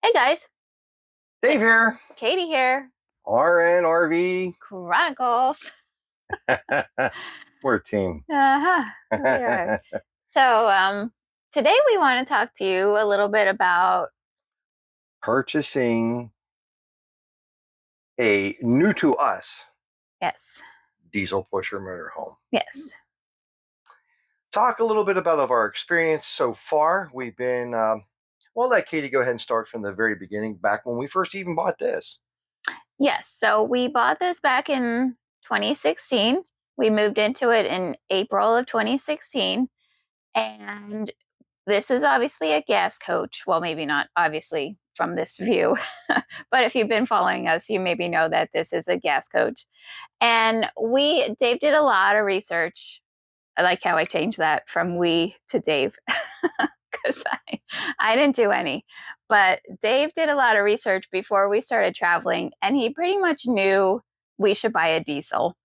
Hey guys, Dave here, Katie here, RNRV. Chronicles. We're a team. Uh-huh, we are. So, today we want to talk to you a little bit about, Purchasing a new to us yes, diesel pusher motorhome. yes, Talk a little bit about of our experience so far. We've been, well, let Katie go ahead and start from the very beginning, back when we first even bought this. yes. So we bought this back in 2016. We moved into it in April of 2016. And this is obviously a gas coach. Well, maybe not obviously from this view, but if you've been following us, you maybe know that this is a gas coach. And Dave did a lot of research. I like how I changed that from we to Dave because I didn't do any. But Dave did a lot of research before we started traveling, and he pretty much knew we should buy a diesel.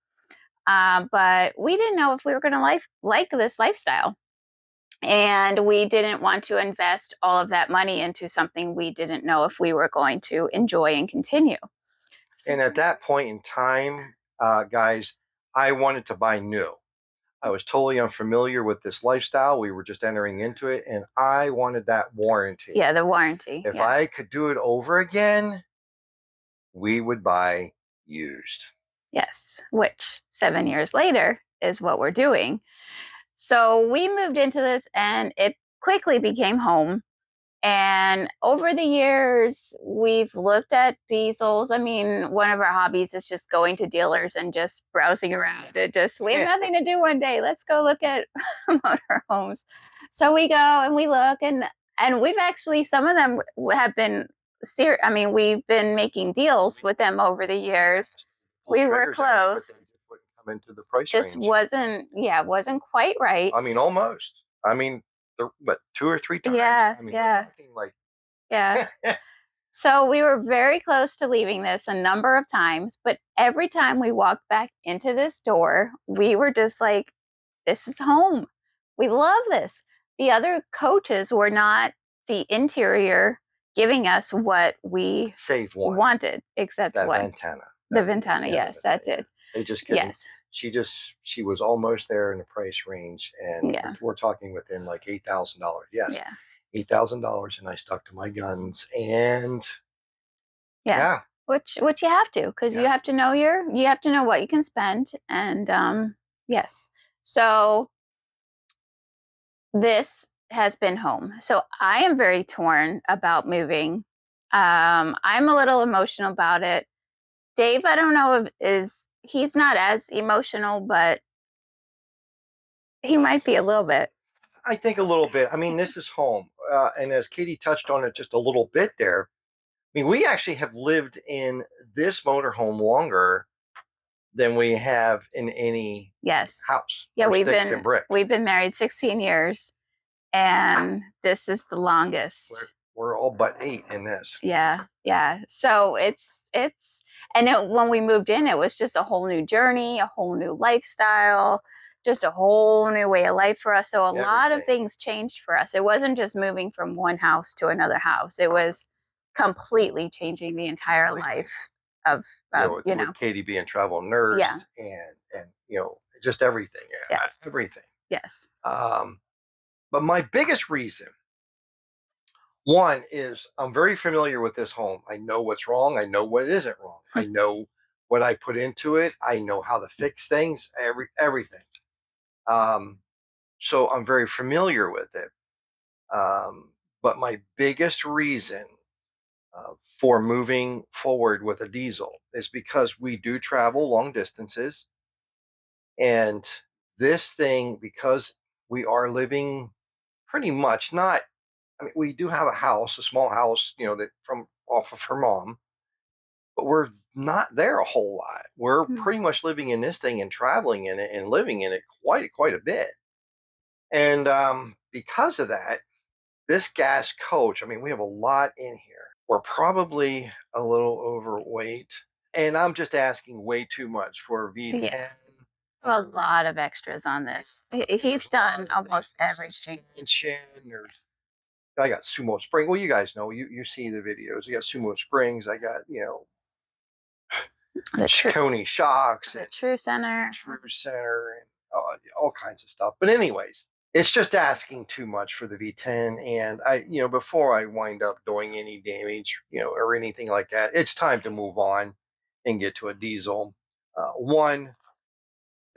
But we didn't know if we were going to like this lifestyle. And we didn't want to invest all of that money into something we didn't know if we were going to enjoy and continue. So, And at that point in time, guys, I wanted to buy new. I was totally unfamiliar with this lifestyle. We were just entering into it, and I wanted that warranty. yeah, the warranty. If Yeah. I could do it over again, we would buy used. Yes. Which 7 years later is what we're doing. So we moved into this and it quickly became home. And over the years, we've looked at diesels. I mean, one of our hobbies is just going to dealers and just browsing around. We have nothing to do one day. Let's go look at motorhomes. So we go and we look, and we've actually, some of them have been I mean, we've been making deals with them over the years. We were close. Wouldn't come into the price Just range. wasn't, yeah, wasn't quite right. I mean, almost. I mean, what, two or three times? Yeah, I mean, yeah, like, yeah. So we were very close to leaving this a number of times, but every time we walked back into this door, we were just like, this is home. We love this. The other coaches were not the interior giving us what we save one. wanted, except That one. Ventana. The Ventana, yes, that did. They just couldn't. Yes. She was almost there in the price range, and Yeah. we're talking within like $8,000. Yes, Yeah. $8,000, and I stuck to my guns, and Yeah. yeah, Which you have to, because yeah. you have to know what you can spend. And yes. So this has been home. So I am very torn about moving. I'm a little emotional about it. Dave, I don't know if is he's not as emotional, but he might be a little bit. I think a little bit. I mean, this is home, and as Katie touched on it just a little bit there. I mean, we actually have lived in this motorhome longer than we have in any Yes. house Yeah, or sticks and bricks. we've been married 16 years and this is the longest. We're all but 8 in this. Yeah, yeah. So when we moved in, it was just a whole new journey, a whole new lifestyle, just a whole new way of life for us. So a lot of things changed for us. It wasn't just moving from one house to another house. It was completely changing the entire life of, with Katie being travel nurse, yeah, and just everything. yes, Everything. yes. But my biggest reason, one, is I'm very familiar with this home. I know what's wrong. I know what isn't wrong. I know what I put into it. I know how to fix things. Everything. So I'm very familiar with it. But my biggest reason for moving forward with a diesel is because we do travel long distances, and this thing, because we are living pretty much not. I mean, we do have a house, a small house, that from off of her mom, but we're not there a whole lot. We're pretty much living in this thing and traveling in it and living in it quite a bit. And because of that, this gas coach, I mean, we have a lot in here. We're probably a little overweight, and I'm just asking way too much for a V10. Yeah. A lot of extras on this. He's done almost everything. There's I got Sumo Spring. Well, you guys know, you see the videos. I got Sumo Springs. I got, The true, Coney Shocks the and True Center. True Center and all kinds of stuff. But anyways, it's just asking too much for the V10. And before I wind up doing any damage, or anything like that, it's time to move on and get to a diesel. One,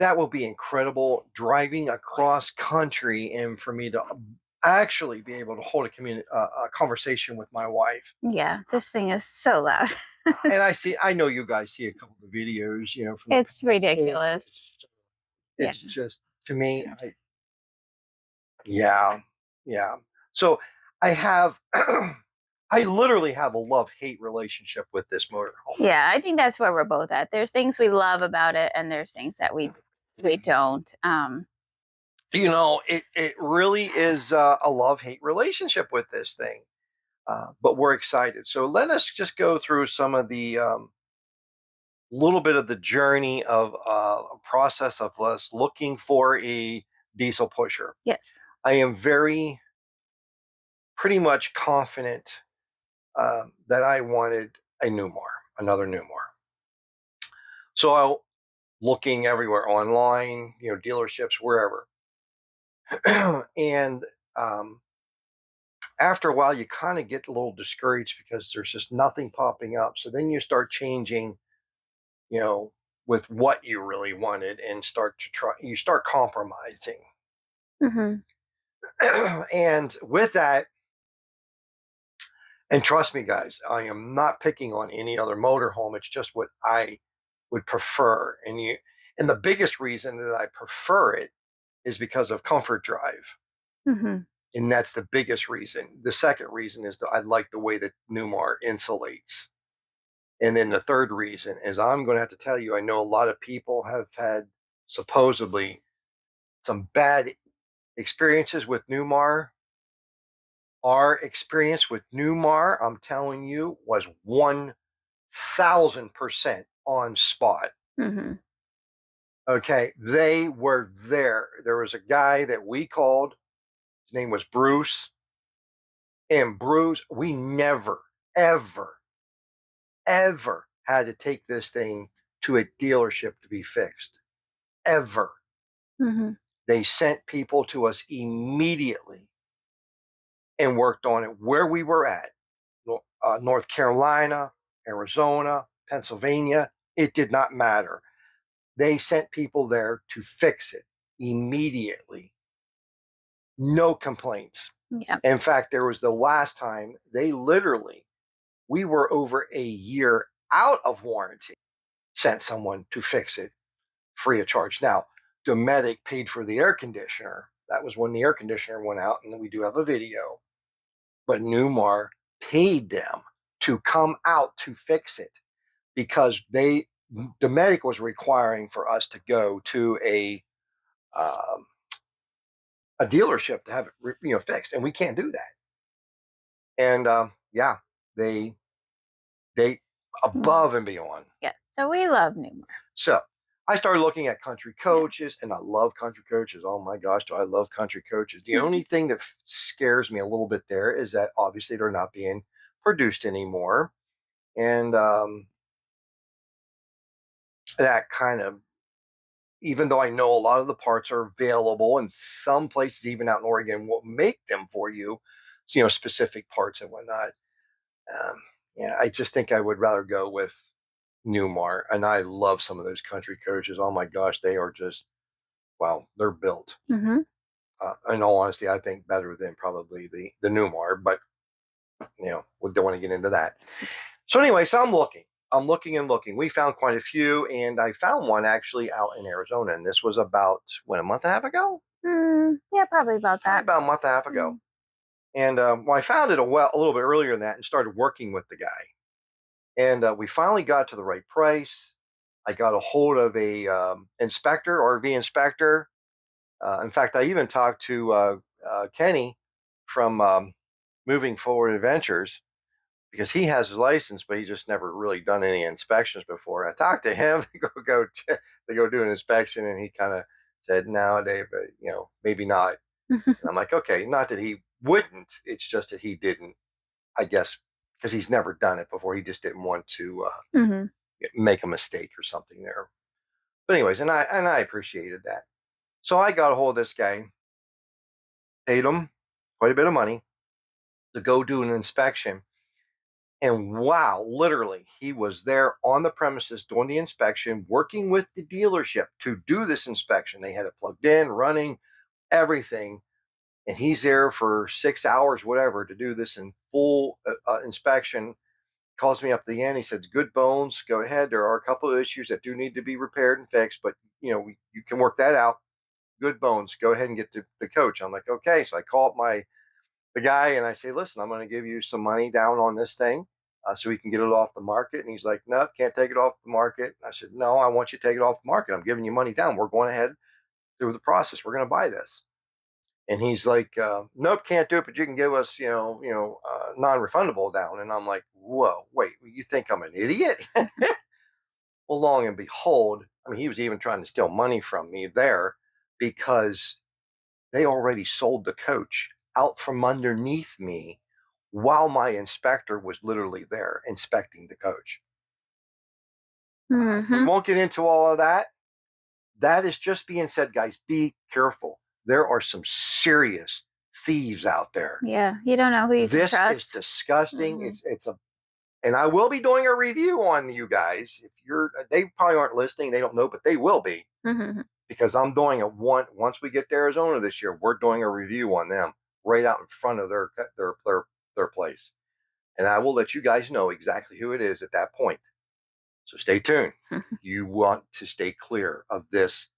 that will be incredible driving across country and for me to actually be able to hold a conversation with my wife. Yeah, this thing is so loud. And I know you guys see a couple of videos, from the It's past. ridiculous. Yeah. It's just, to me, yeah, yeah. So I have, I literally have a love-hate relationship with this motorhome. Yeah, I think that's where we're both at. There's things we love about it, and there's things that we don't. It really is a love-hate relationship with this thing. But we're excited. So let us just go through some of the little bit of the journey of a process of us looking for a diesel pusher. Yes. I am very pretty much confident that I wanted a Newmar, another Newmar. So I looking everywhere online, dealerships, wherever. And after a while, you kind of get a little discouraged because there's just nothing popping up. So then you start changing, you know, with what you really wanted and you start compromising. Mm-hmm. And with that, and trust me, guys, I am not picking on any other motorhome. It's just what I would prefer. And the biggest reason that I prefer it is because of comfort drive. Mm-hmm. And that's the biggest reason. The second reason is that I like the way that Newmar insulates. And then the third reason is I'm going to have to tell you, I know a lot of people have had supposedly some bad experiences with Newmar. Our experience with Newmar, I'm telling you, was 1000% on spot. Mm-hmm. Okay. They were there. There was a guy that we called, his name was Bruce. And Bruce, we never, ever, ever had to take this thing to a dealership to be fixed. Ever. Mm-hmm. They sent people to us immediately and worked on it where we were at. North Carolina, Arizona, Pennsylvania, it did not matter. They sent people there to fix it immediately. No complaints. Yeah. In fact, there was the last time we were over a year out of warranty, sent someone to fix it free of charge. Now, Dometic paid for the air conditioner. That was when the air conditioner went out, and we do have a video. But Newmar paid them to come out to fix it because Dometic was requiring for us to go to um, a dealership to have it fixed, and we can't do that. And yeah, they they Mm-hmm. above and beyond. Yeah. So we love Newmar. So I started looking at country Yeah. coaches, and I love country coaches. Oh my gosh, do I love country coaches? The only thing that scares me a little bit there is that obviously they're not being produced anymore, and that kind of, even though I know a lot of the parts are available, and some places even out in Oregon will make them for you, specific parts and whatnot. Um, yeah, I just think I would rather go with Newmar, and I love some of those country coaches. Oh my gosh, they are just, wow, they're built. Mm-hmm. In all honesty, I think better than probably the Newmar, but we don't want to get into that. So anyway, so I'm looking and looking. We found quite a few, and I found one actually out in Arizona, and this was about a month and a half ago. Yeah, probably about Probably that. about a month and a half ago. And I found it a little bit earlier than that, and started working with the guy. And we finally got to the right price. I got a hold of a inspector, RV inspector. In fact, I even talked to Kenny from Moving Forward Adventures because he has his license, but he just never really done any inspections before. I talked to him to go do an inspection, and he kind of said, "No, Dave, maybe not." And I'm like, "Okay, not that he wouldn't. It's just that he didn't, I guess, because he's never done it before. He just didn't want to Mm-hmm. make a mistake or something there. But anyways, and I appreciated that. So I got a hold of this guy, paid him quite a bit of money to go do an inspection. And wow, literally, he was there on the premises doing the inspection, working with the dealership to do this inspection. They had it plugged in, running, everything. And he's there for 6 hours, whatever, to do this in full inspection. Calls me up at the end. He says, "Good bones. Go ahead. There are a couple of issues that do need to be repaired and fixed, but you can work that out. Good bones. Go ahead and get the coach." I'm like, okay. So I call up the guy and I say, "Listen, I'm going to give you some money down on this thing so we can get it off the market." And he's like, "No, can't take it off the market." And I said, "No, I want you to take it off the market. I'm giving you money down. We're going ahead through the process. We're going to buy this." And he's like, "Nope, can't do it, but you can give us, non-refundable down." And I'm like, "Whoa, wait, you think I'm an idiot?" Well, long and behold, I mean, he was even trying to steal money from me there because they already sold the coach out from underneath me while my inspector was literally there inspecting the coach. We Mm-hmm. won't get into all of that. That is just being said, guys. Be careful. There are some serious thieves out there. Yeah, you don't know who you can This is trust. disgusting. Mm-hmm. It's a and I will be doing a review on you guys. If they probably aren't listening, they don't know, but they will be Mm-hmm. because I'm doing once we get to Arizona this year. We're doing a review on them right out in front of their place, and I will let you guys know exactly who it is at that point. So stay tuned. You want to stay clear of this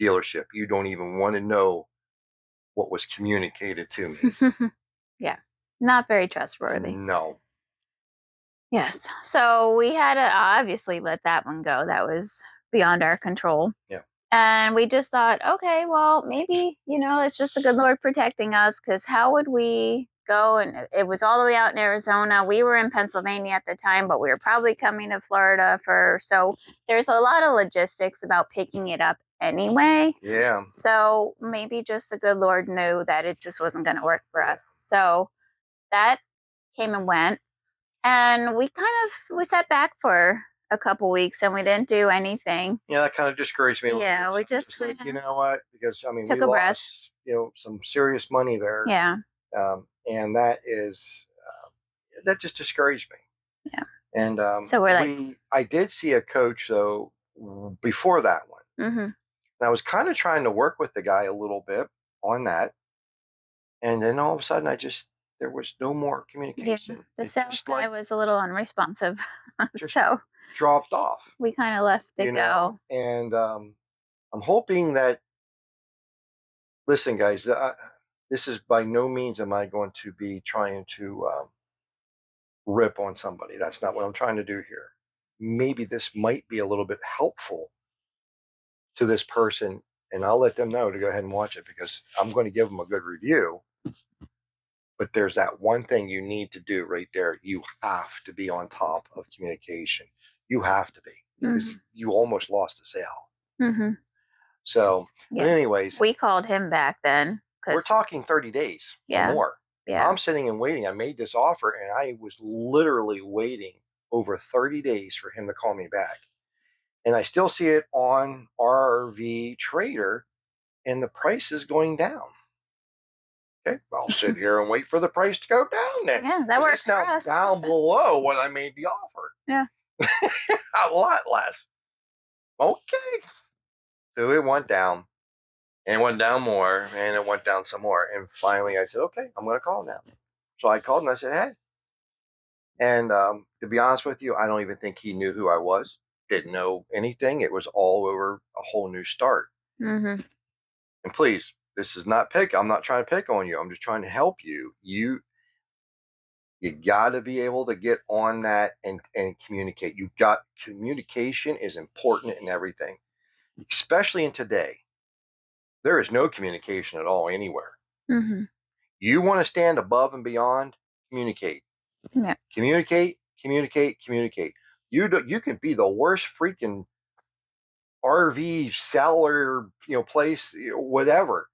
dealership. You don't even want to know what was communicated to me. Yeah, not very trustworthy. No. Yes. So we had to obviously let that one go. That was beyond our control. Yeah. And we just thought, okay, well, maybe, it's just the good Lord protecting us because how would we go? And it was all the way out in Arizona. We were in Pennsylvania at the time, but we were probably coming to Florida so there's a lot of logistics about picking it up anyway. Yeah. So maybe just the good Lord knew that it just wasn't going to work for us. So that came and went. And we sat back for a couple weeks and we didn't do anything. Yeah, that kind of discouraged me a little bit. Yeah, So we I'm just just kind like, you of know what? Because I mean, we took a breath. lost, some serious money there, Yeah, and that just discouraged me. yeah. And So we're like, I did see a coach though before that one, mm-hmm. and I was kind of trying to work with the guy a little bit on that, and then all of a sudden, there was no more Yeah, communication. the It sales just guy like was a little unresponsive. just So dropped off, we kind of left it go. and I'm hoping that listen, guys, this is by no means am I going to be trying to rip on somebody. That's not what I'm trying to do here. Maybe this might be a little bit helpful to this person, and I'll let them know to go ahead and watch it because I'm going to give them a good review. But there's that one thing you need to do right there. You have to be on top of communication. You have to be because Mm-hmm. you almost lost the sale. Mm-hmm. So, but Yeah, anyways, we called him back then we're because talking 30 days or yeah, more. yeah. I'm sitting and waiting. I made this offer and I was literally waiting over 30 days for him to call me back. And I still see it on RV Trader and the price is going down. Okay, I'll sit here and wait for the price to go down then. Yeah, that 'Cause works it's for now us. down below what I made the offer. Yeah. A lot less. Okay. So it went down and it went down more and it went down some more. And finally I said, okay, I'm going to call now. So I called and I said, hey. And to be honest with you, I don't even think he knew who I was, didn't know anything. It was all over a whole new start. Mm-hmm. And please, this is not pick. I'm not trying to pick on you. I'm just trying to help you. You got to be able to get on that and communicate. Communication is important in everything, especially in today. There is no communication at all anywhere. Mm-hmm. You want to stand above and beyond, communicate. Yeah. Communicate, communicate, communicate. You can be the worst freaking RV seller, place, whatever.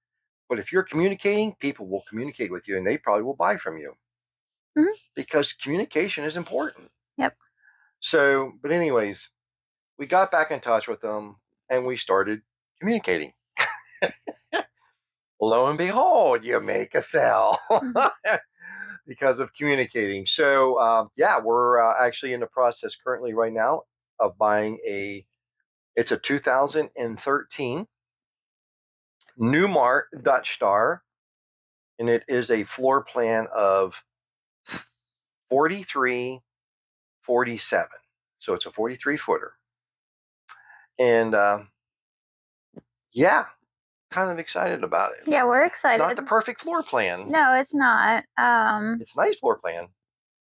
But if you're communicating, people will communicate with you, and they probably will buy from you Mhm. because communication is important. Yep. So, but anyways, we got back in touch with them and we started communicating. Lo and behold, you make a sale Mhm. because of communicating. So, yeah, we're actually in the process currently right now of buying it's a 2013 Newmart Dutch Star, and it is a floor plan of 4347. So it's a 43 footer. And yeah, kind of excited about it. Yeah, we're It's not excited. the perfect floor plan. No, it's not. It's a nice floor plan.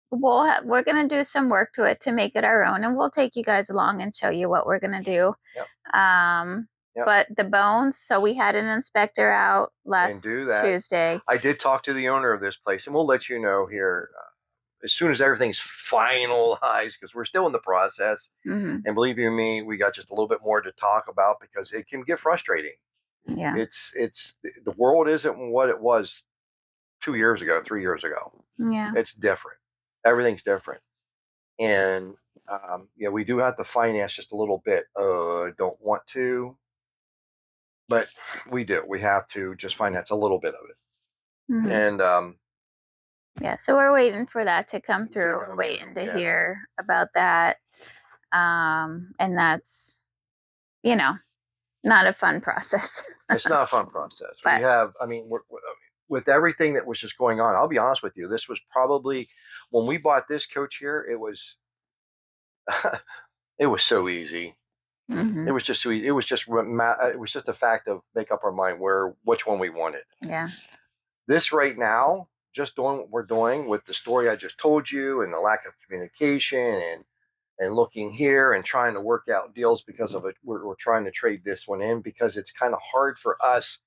We're gonna do some work to it to make it our own, and we'll take you guys along and show you what we're gonna do. Yep. Um, Yep. but the bones, so we had an inspector out last And do that. Tuesday. I did talk to the owner of this place, and we'll let you know here as soon as everything's finalized, because we're still in the process. Hmm. And believe you me, we got just a little bit more to talk about because it can get frustrating. Yeah. It's the world isn't what it was 2 years ago, 3 years ago. Yeah. It's different. Everything's different, and yeah, we do have to finance just a little bit. Don't want to, but we do. We have to just finance a little bit of it, Hmm. and Yeah. So we're waiting for that to come through. We're waiting to yeah, hear about that. And that's, you know, not a fun process. it's not a fun process. We But have, I mean, with everything that was just going on. I'll be honest with you. This was probably when we bought this coach here. It was, it was so easy. hmm. It was just so easy. It was just a fact of make up our mind where which one we wanted. Yeah. This right now, just doing what we're doing with the story I just told you and the lack of communication and looking here and trying to work out deals because of it. We're trying to trade this one in because it's kind of hard for us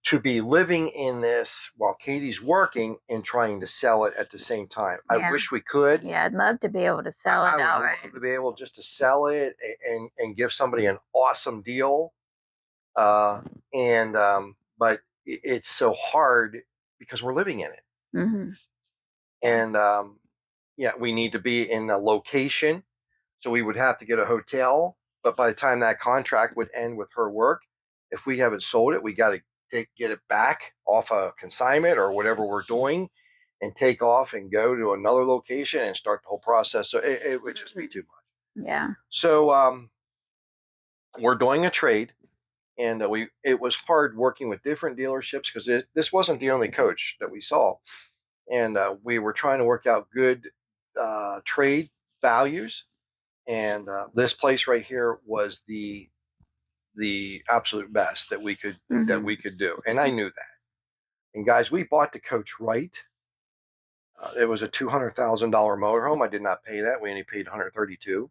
to be living in this while Katie's working and trying to sell it at the same time. I Yeah. wish we could. Yeah. I'd love to be able to sell I it would outright. love to be able just to sell it and give somebody an awesome deal. And but it's so hard because we're living in it. Hmm. Yeah. And yeah, we need to be in a location. So we would have to get a hotel. But by the time that contract would end with her work, if we haven't sold it, we got to get it back off a consignment or whatever we're doing and take off and go to another location and start the whole process. So it would just be too much. Yeah. So we're doing a trade. And it was hard working with different dealerships because this wasn't the only coach that we saw. And we were trying to work out good trade values. And this place right here was the absolute best that Hmm. we could do, and I knew that. And guys, we bought the coach right. It was a $200,000 motorhome. I did not pay that. We only paid 132.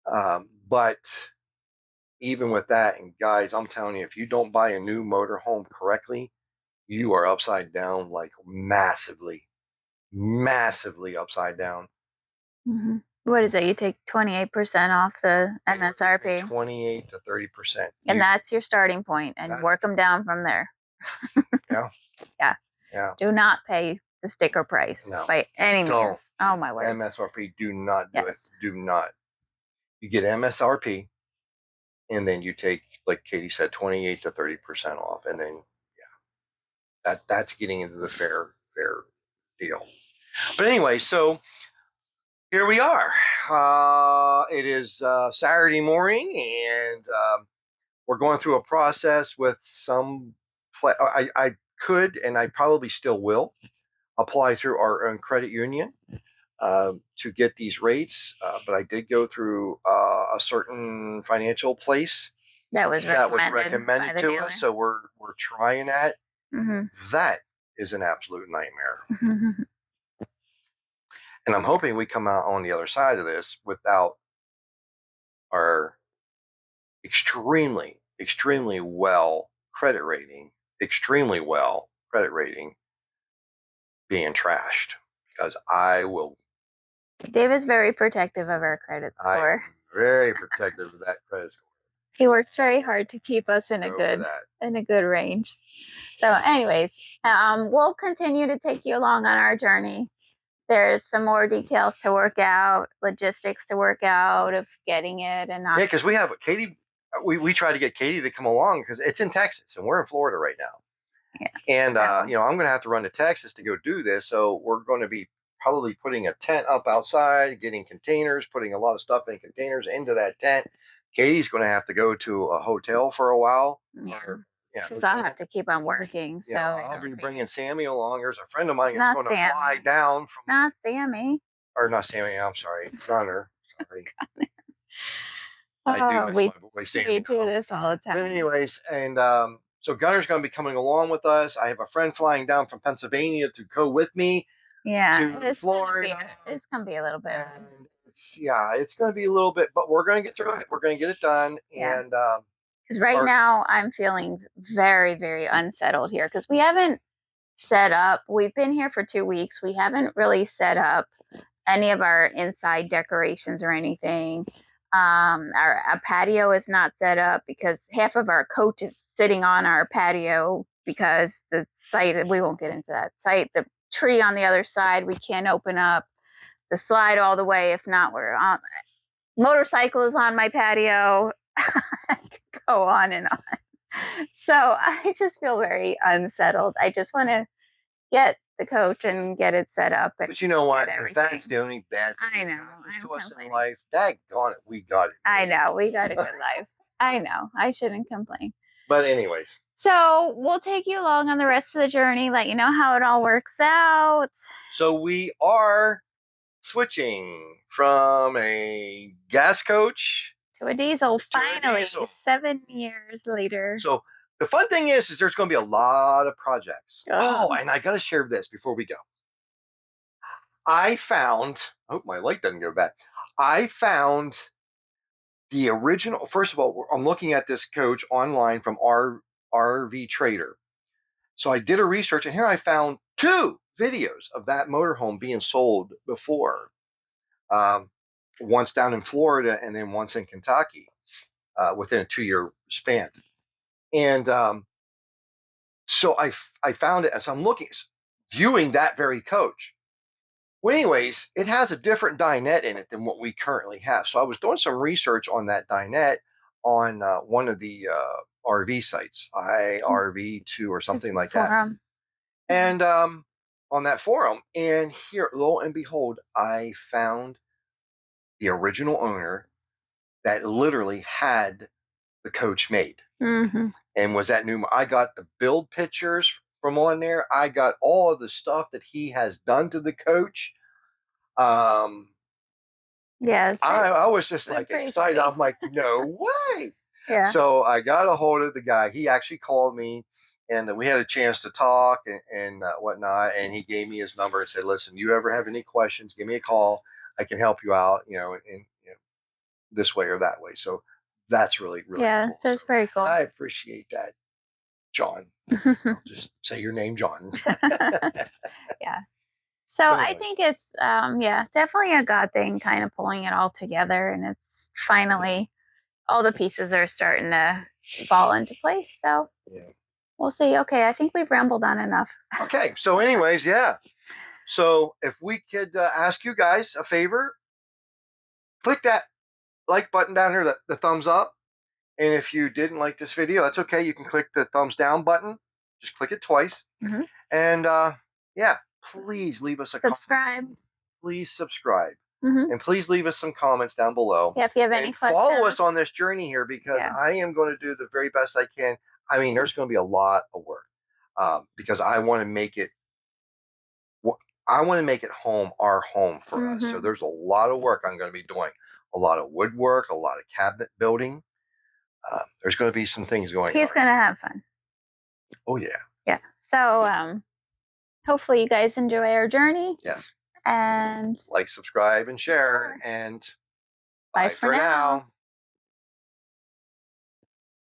But even with that, and guys, I'm telling you, if you don't buy a new motorhome correctly, you are upside down, like massively, massively upside down. Hmm. What is it? You take 28% off the MSRP, 28 to 30%. and that's your starting point, and That's work them down from there. yeah, Yeah. yeah. Do not pay the sticker price No, by any means. don't. Oh my word. MSRP, do not do it. Yes. Do not. You get MSRP, and then you take, like Katie said, 28 to 30% off, and then yeah, that's getting into the fair deal. But anyway, so here we are. It is Saturday morning, and we're going through a process with some. I could, and I probably still will, apply through our own credit union to get these rates. But I did go through a certain financial place That was that was recommended by recommended the to dealer. us. So we're trying that. Hmm. That is an absolute nightmare. Hmm. And I'm hoping we come out on the other side of this without our extremely extremely well credit rating being trashed because Dave is very protective of our credit I am score. very protective of that credit score. He works very hard to keep us in a Go for that. good range. So, anyways, we'll continue to take you along on our journey. There's some more details to work out, logistics to work out of getting it and not. Yeah, because we have Katie. We try to get Katie to come along because it's in Texas and we're in Florida right now. Yeah. And So, you know, I'm going to have to run to Texas to go do this. So we're going to be probably putting a tent up outside, getting containers, putting a lot of stuff in containers into that tent. Katie's going to have to go to a hotel for a while. yeah. Yeah, Because I'll have to keep on working. So yeah, I'll be bringing Sammy along. There's a friend of mine that's not going to Sammy. fly down from, Not Sammy. or not Sammy. I'm sorry, Gunner. Sorry. I do Oh, miss my boy Sammy. we do this all the But time. anyways, and so Gunner's going to be coming along with us. I have a friend flying down from Pennsylvania to go with me Yeah, to Florida. It's gonna be a little bit. And yeah, it's going to be a little bit, but we're going to get through it. We're going to get it done. Yeah. And because right now I'm feeling very, very unsettled here because we haven't set up. We've been here for 2 weeks. We haven't really set up any of our inside decorations or anything. Our patio is not set up because half of our coach is sitting on our patio because the site, we won't get into that site, the tree on the other side, we can't open up the slide all the way. If not, we're on. Motorcycle is on my patio. I could go on and on. So I just feel very unsettled. I just want to get the coach and get it set up. But you know what? If that's the only bad thing I know. to us in life, daggone it, we got it. I know. We got a good life. I know. I shouldn't complain. But anyways. So we'll take you along on the rest of the journey, let you know how it all works out. So we are switching from a gas coach to a diesel, finally, a diesel. 7 years later. So the fun thing is there's going to be a lot of projects. Oh, and I got to share this before we go. I found, I hope my light doesn't go bad. I found the original. First of all, I'm looking at this coach online from RV Trader. So I did a research, and here I found 2 videos of that motorhome being sold before. Once down in Florida and then once in Kentucky within a 2-year span. And so I found it as I'm viewing that very coach. Well, anyways, it has a different dinette in it than what we currently have. So I was doing some research on that dinette on one of the RV sites, IRV2 or something like that. And on that forum, and here, lo and behold, I found the original owner that literally had the coach made. And was that new? I got the build pictures from on there. I got all of the stuff that he has done to the coach. Yeah, I was just like excited. I'm like, no way. Yeah. So I got a hold of the guy. He actually called me, and we had a chance to talk and whatnot. And he gave me his number and said, "Listen, you ever have any questions? Give me a call. I can help you out. You know, this way or that way." So that's really, really cool. That's very cool. I appreciate that, John. I'll just say your name, John. Yeah. So I think it's definitely a God thing, kind of pulling it all together, and it's finally all the pieces are starting to fall into place. So we'll see. Okay, I think we've rambled on enough. Okay. So anyways, yeah. So if we could ask you guys a favor, click that like button down here, the thumbs up. And if you didn't like this video, that's okay. You can click the thumbs down button. Just click it twice. And yeah, please leave us a subscribe. Please subscribe. And please leave us some comments down below. Yeah, if you have any questions. Follow us on this journey here because I am going to do the very best I can. I mean, there's going to be a lot of work because I want to make it home, our home for us. So there's a lot of work I'm going to be doing. A lot of woodwork, a lot of cabinet building. There's going to be some things going on. He's going to have fun. Oh, yeah. Yeah. So hopefully you guys enjoy our journey. Yes. And like, subscribe, and share. And bye for now.